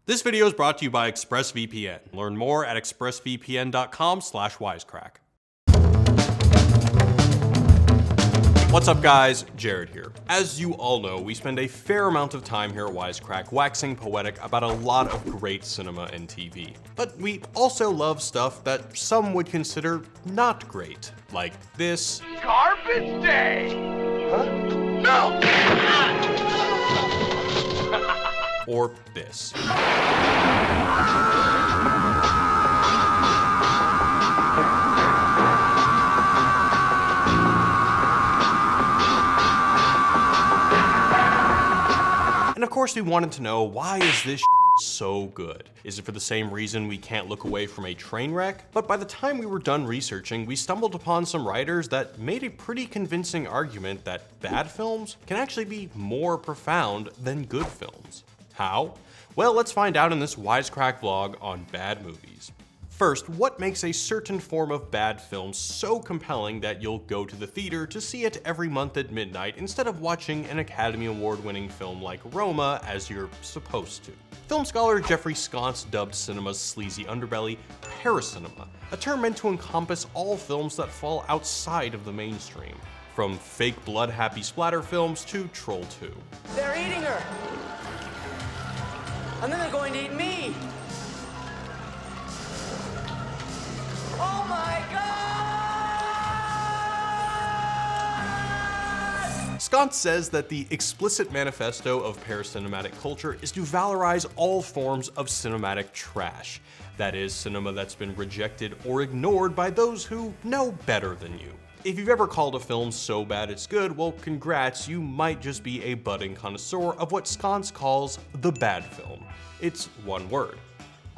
This video is brought to you by ExpressVPN. Learn more at expressvpn.com/wisecrack. What's up guys, Jared here. As you all know, we spend a fair amount of time here at Wisecrack waxing poetic about a lot of great cinema and TV. But we also love stuff that some would consider not great, like this. Garbage day! Huh? No! Or this. And of course we wanted to know, why is this so good? Is it for the same reason we can't look away from a train wreck? But by the time we were done researching, we stumbled upon some writers that made a pretty convincing argument that bad films can actually be more profound than good films. How? Well, let's find out in this Wisecrack vlog on bad movies. First, what makes a certain form of bad film so compelling that you'll go to the theater to see it every month at midnight instead of watching an Academy Award-winning film like Roma as you're supposed to? Film scholar Jeffrey Sconce dubbed cinema's sleazy underbelly paracinema, a term meant to encompass all films that fall outside of the mainstream, from fake blood-happy splatter films to Troll 2. They're eating her! And then they're going to eat me! Oh my God! Sconce says that the explicit manifesto of paracinematic culture is to valorize all forms of cinematic trash. That is, cinema that's been rejected or ignored by those who know better than you. If you've ever called a film so bad it's good, well congrats, you might just be a budding connoisseur of what Sconce calls the bad film. It's one word: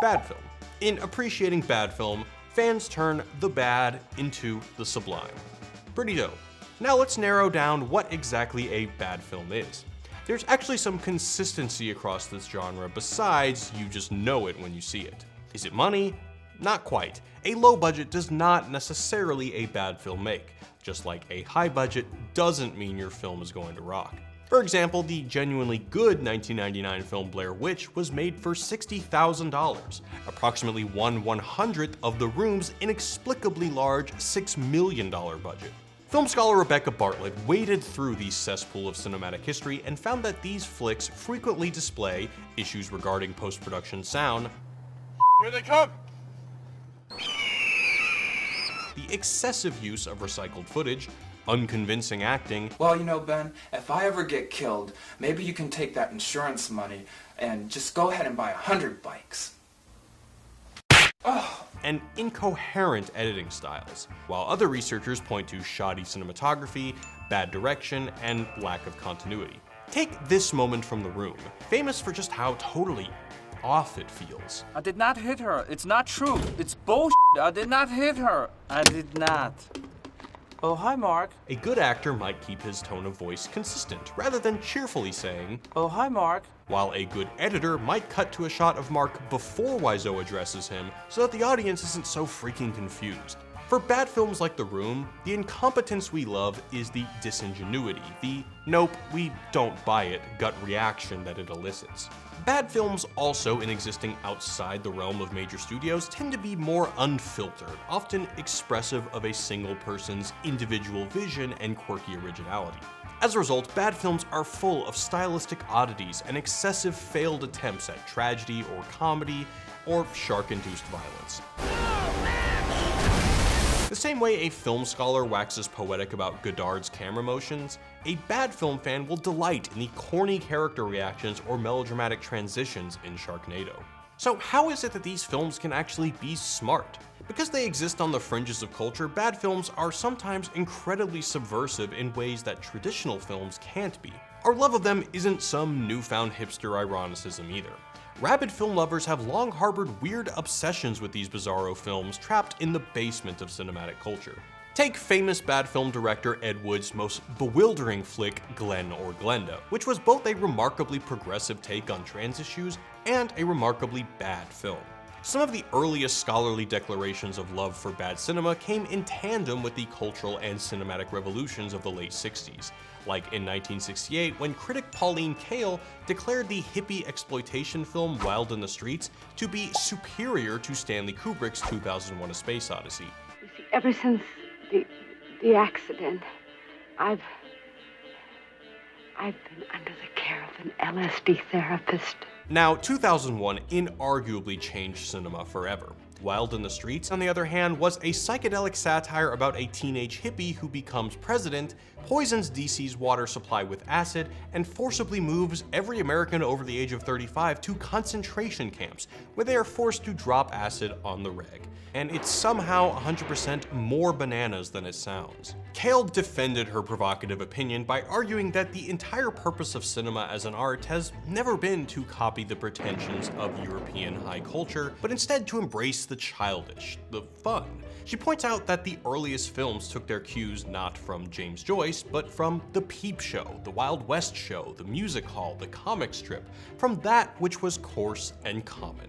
bad film. In appreciating bad film, fans turn the bad into the sublime. Pretty dope. Now let's narrow down what exactly a bad film is. There's actually some consistency across this genre besides you just know it when you see it. Is it money? Not quite. A low budget does not necessarily a bad film make, just like a high budget doesn't mean your film is going to rock. For example, the genuinely good 1999 film Blair Witch was made for $60,000, approximately 1/100th of the Room's inexplicably large $6 million budget. Film scholar Rebecca Bartlett waded through the cesspool of cinematic history and found that these flicks frequently display issues regarding post-production sound. Here they come! The excessive use of recycled footage, unconvincing acting. Well, you know, Ben, if I ever get killed, maybe you can take that insurance money and just go ahead and buy 100 bikes. Oh. And incoherent editing styles, while other researchers point to shoddy cinematography, bad direction, and lack of continuity. Take this moment from The Room, famous for just how totally off it feels. I did not hit her. It's not true. It's bullshit. I did not hit her. I did not. Oh, hi, Mark. A good actor might keep his tone of voice consistent, rather than cheerfully saying, Oh, hi, Mark. While a good editor might cut to a shot of Mark before Wiseau addresses him, so that the audience isn't so freaking confused. For bad films like The Room, the incompetence we love is the disingenuity, the nope, we don't buy it gut reaction that it elicits. Bad films also in existing outside the realm of major studios tend to be more unfiltered, often expressive of a single person's individual vision and quirky originality. As a result, bad films are full of stylistic oddities and excessive failed attempts at tragedy or comedy or shark-induced violence. The same way a film scholar waxes poetic about Godard's camera motions, a bad film fan will delight in the corny character reactions or melodramatic transitions in Sharknado. So how is it that these films can actually be smart? Because they exist on the fringes of culture, bad films are sometimes incredibly subversive in ways that traditional films can't be. Our love of them isn't some newfound hipster ironicism either. Rabid film lovers have long harbored weird obsessions with these bizarro films trapped in the basement of cinematic culture. Take famous bad film director Ed Wood's most bewildering flick, Glenn or Glenda, which was both a remarkably progressive take on trans issues and a remarkably bad film. Some of the earliest scholarly declarations of love for bad cinema came in tandem with the cultural and cinematic revolutions of the late 60s, like in 1968 when critic Pauline Kael declared the hippie exploitation film Wild in the Streets to be superior to Stanley Kubrick's 2001: A Space Odyssey. You see, ever since the accident, I've been under the care of an LSD therapist. Now, 2001 inarguably changed cinema forever. Wild in the Streets, on the other hand, was a psychedelic satire about a teenage hippie who becomes president, poisons DC's water supply with acid, and forcibly moves every American over the age of 35 to concentration camps, where they are forced to drop acid on the reg. And it's somehow 100% more bananas than it sounds. Kael defended her provocative opinion by arguing that the entire purpose of cinema as an art has never been to copy the pretensions of European high culture, but instead to embrace the childish, the fun. She points out that the earliest films took their cues not from James Joyce, but from The Peep Show, The Wild West Show, The Music Hall, the comic strip, from that which was coarse and common.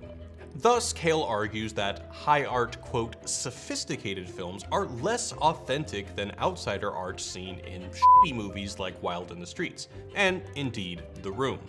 Thus, Kael argues that high art, quote, sophisticated films are less authentic than outsider art seen in shitty movies like Wild in the Streets, and indeed, The Room.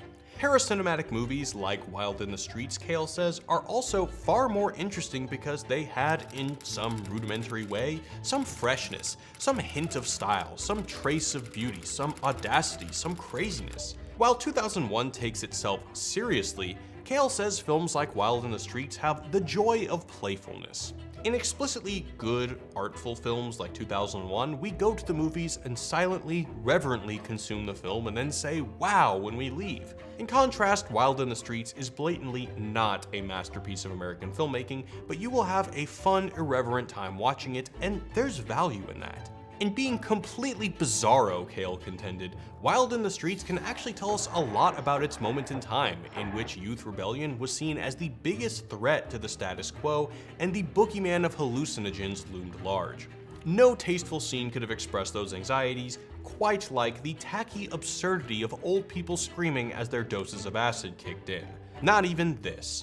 Paracinematic movies like Wild in the Streets, Kael says, are also far more interesting because they had, in some rudimentary way, some freshness, some hint of style, some trace of beauty, some audacity, some craziness. While 2001 takes itself seriously, Kael says films like Wild in the Streets have the joy of playfulness. In explicitly good, artful films like 2001, we go to the movies and silently, reverently consume the film and then say wow when we leave. In contrast, Wild in the Streets is blatantly not a masterpiece of American filmmaking, but you will have a fun, irreverent time watching it, and there's value in that. In being completely bizarro, Kael contended, Wild in the Streets can actually tell us a lot about its moment in time, in which youth rebellion was seen as the biggest threat to the status quo, and the boogeyman of hallucinogens loomed large. No tasteful scene could have expressed those anxieties, quite like the tacky absurdity of old people screaming as their doses of acid kicked in. Not even this.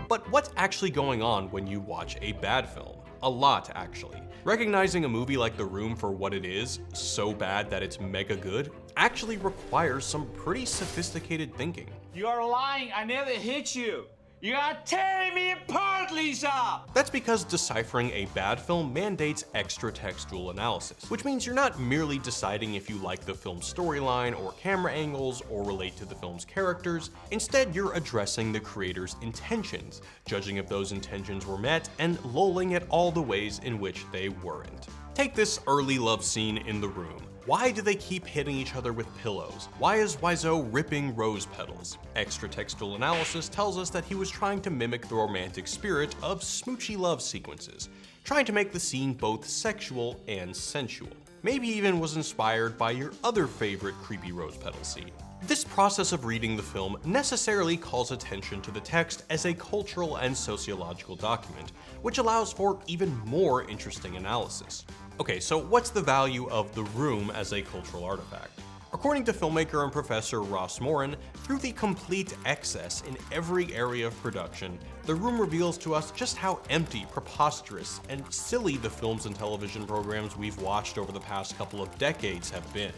But what's actually going on when you watch a bad film? A lot, actually. Recognizing a movie like The Room for what it is, so bad that it's mega good, actually requires some pretty sophisticated thinking. You are lying. I never hit you. You are tearing me apart, Lisa! That's because deciphering a bad film mandates extra textual analysis, which means you're not merely deciding if you like the film's storyline or camera angles or relate to the film's characters. Instead, you're addressing the creator's intentions, judging if those intentions were met, and lolling at all the ways in which they weren't. Take this early love scene in The Room. Why do they keep hitting each other with pillows? Why is Wiseau ripping rose petals? Extra textual analysis tells us that he was trying to mimic the romantic spirit of smoochy love sequences, trying to make the scene both sexual and sensual. Maybe even was inspired by your other favorite creepy rose petal scene. This process of reading the film necessarily calls attention to the text as a cultural and sociological document, which allows for even more interesting analysis. Okay, so what's the value of The Room as a cultural artifact? According to filmmaker and professor Ross Morin, through the complete excess in every area of production, The Room reveals to us just how empty, preposterous, and silly the films and television programs we've watched over the past couple of decades have been.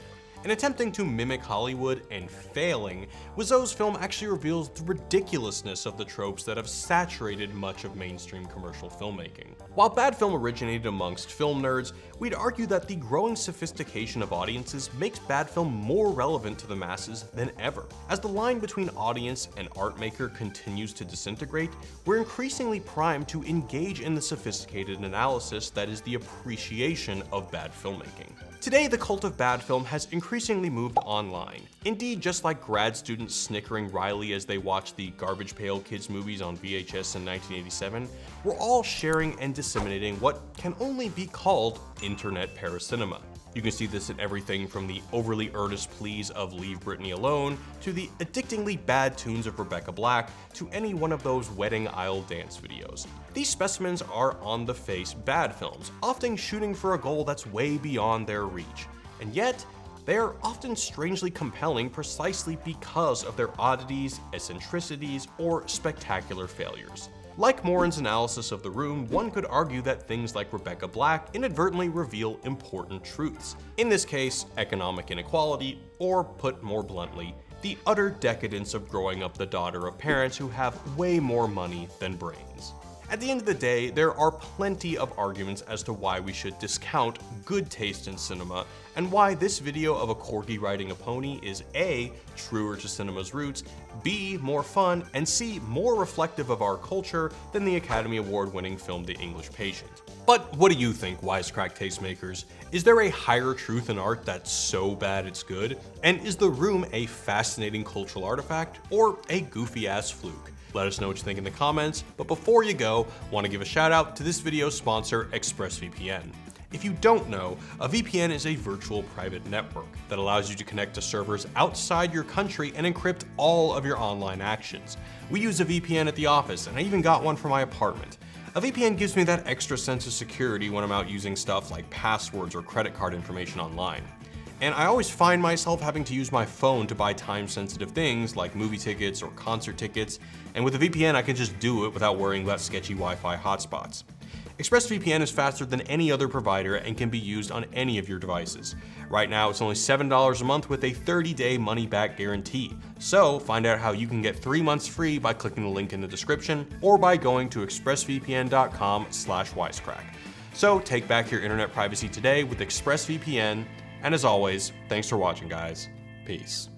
In attempting to mimic Hollywood and failing, Wiseau's film actually reveals the ridiculousness of the tropes that have saturated much of mainstream commercial filmmaking. While bad film originated amongst film nerds, we'd argue that the growing sophistication of audiences makes bad film more relevant to the masses than ever. As the line between audience and art maker continues to disintegrate, we're increasingly primed to engage in the sophisticated analysis that is the appreciation of bad filmmaking. Today, the cult of bad film has increasingly moved online. Indeed, just like grad students snickering wryly as they watch the Garbage Pail Kids movies on VHS in 1987, we're all sharing and disseminating what can only be called internet paracinema. You can see this in everything from the overly earnest pleas of Leave Britney Alone, to the addictingly bad tunes of Rebecca Black, to any one of those wedding aisle dance videos. These specimens are on the face bad films, often shooting for a goal that's way beyond their reach. And yet, they are often strangely compelling precisely because of their oddities, eccentricities, or spectacular failures. Like Morin's analysis of The Room, one could argue that things like Rebecca Black inadvertently reveal important truths. In this case, economic inequality, or put more bluntly, the utter decadence of growing up the daughter of parents who have way more money than brains. At the end of the day, there are plenty of arguments as to why we should discount good taste in cinema, and why this video of a corgi riding a pony is A, truer to cinema's roots, B, more fun, and C, more reflective of our culture than the Academy Award-winning film The English Patient. But what do you think, Wisecrack tastemakers? Is there a higher truth in art that's so bad it's good? And is The Room a fascinating cultural artifact, or a goofy-ass fluke? Let us know what you think in the comments, but before you go, want to give a shout out to this video's sponsor, ExpressVPN. If you don't know, a VPN is a virtual private network that allows you to connect to servers outside your country and encrypt all of your online actions. We use a VPN at the office, and I even got one for my apartment. A VPN gives me that extra sense of security when I'm out using stuff like passwords or credit card information online. And I always find myself having to use my phone to buy time-sensitive things like movie tickets or concert tickets, and with a VPN I can just do it without worrying about sketchy Wi-Fi hotspots. ExpressVPN is faster than any other provider and can be used on any of your devices. Right now it's only $7 a month with a 30-day money-back guarantee. So find out how you can get 3 months free by clicking the link in the description or by going to expressvpn.com/wisecrack. So take back your internet privacy today with ExpressVPN. And as always, thanks for watching, guys. Peace.